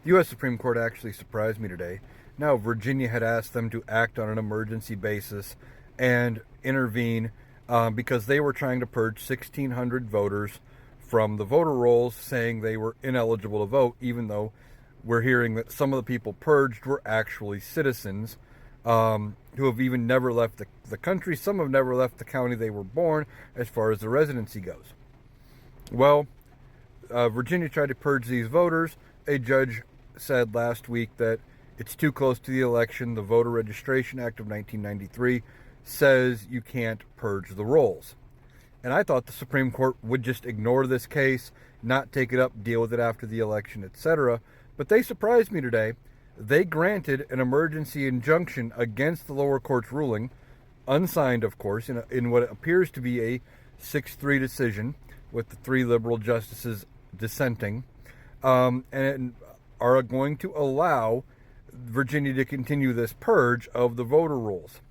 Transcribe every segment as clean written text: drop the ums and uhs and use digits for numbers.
U.S. Supreme Court actually surprised me today. Now, Virginia had asked them to act on an emergency basis and intervene because they were trying to purge 1,600 voters from the voter rolls, saying they were ineligible to vote, even though we're hearing that some of the people purged were actually citizens who have even never left the country. Some have never left the county they were born as far as the residency goes. Well, Virginia tried to purge these voters. A judge said last week that it's too close to the election. The Voter Registration Act of 1993 says you can't purge the rolls. And I thought the Supreme Court would just ignore this case, not take it up, deal with it after the election, etc. But they surprised me today. They granted an emergency injunction against the lower court's ruling, unsigned, of course, in what appears to be a 6-3 decision, with the 3 liberal justices dissenting, and are going to allow Virginia to continue this purge of the voter rolls.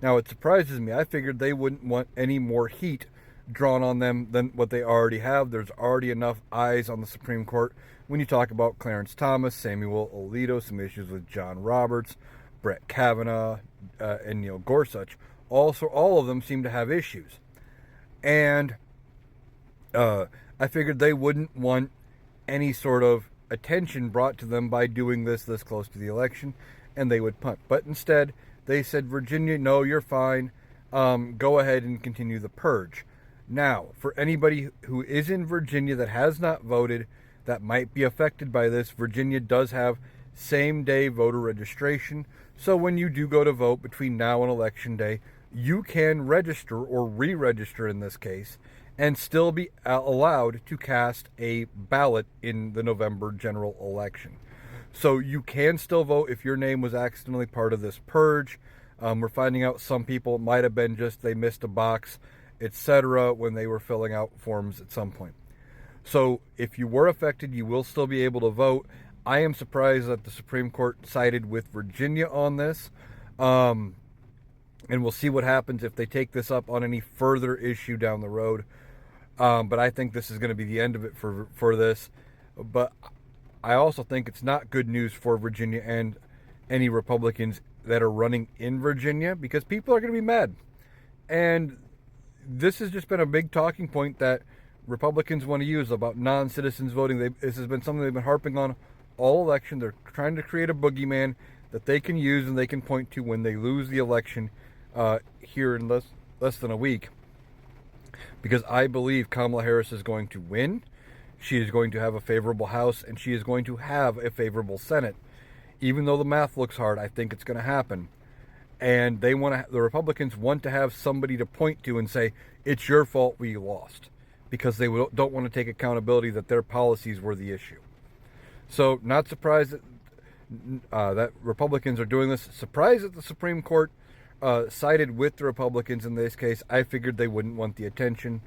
Now, it surprises me. I figured they wouldn't want any more heat drawn on them than what they already have. There's already enough eyes on the Supreme Court when you talk about Clarence Thomas, Samuel Alito, some issues with John Roberts, Brett Kavanaugh, and Neil Gorsuch. Also, all of them seem to have issues. And I figured they wouldn't want any sort of attention brought to them by doing this close to the election, and they would punt. But instead, they said, Virginia, no, you're fine. Go ahead and continue the purge. Now, for anybody who is in Virginia that has not voted, that might be affected by this, Virginia does have same-day voter registration. So when you do go to vote between now and Election Day, you can register, or re-register in this case, and still be allowed to cast a ballot in the November general election. So you can still vote if your name was accidentally part of this purge. We're finding out some people, it might have been just they missed a box, etc., when they were filling out forms at some point. So if you were affected, you will still be able to vote. I am surprised that the Supreme Court sided with Virginia on this. And we'll see what happens if they take this up on any further issue down the road. But I think this is going to be the end of it for this. But I also think it's not good news for Virginia and any Republicans that are running in Virginia, because people are going to be mad. And this has just been a big talking point that Republicans want to use about non-citizens voting. This has been something they've been harping on all election. They're trying to create a boogeyman that they can use and they can point to when they lose the election here in less than a week. Because I believe Kamala Harris is going to win. She is going to have a favorable House, and she is going to have a favorable Senate. Even though the math looks hard, I think it's going to happen. And the Republicans want to have somebody to point to and say, it's your fault we lost. Because they don't want to take accountability that their policies were the issue. So, not surprised that Republicans are doing this. Surprised that the Supreme Court sided with the Republicans in this case. I figured they wouldn't want the attention.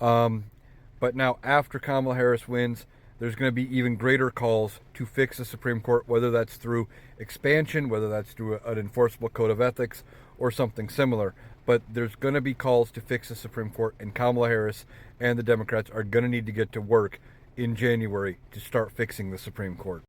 But now, after Kamala Harris wins, there's going to be even greater calls to fix the Supreme Court, whether that's through expansion, whether that's through an enforceable code of ethics, or something similar. But there's going to be calls to fix the Supreme Court, and Kamala Harris and the Democrats are going to need to get to work in January to start fixing the Supreme Court.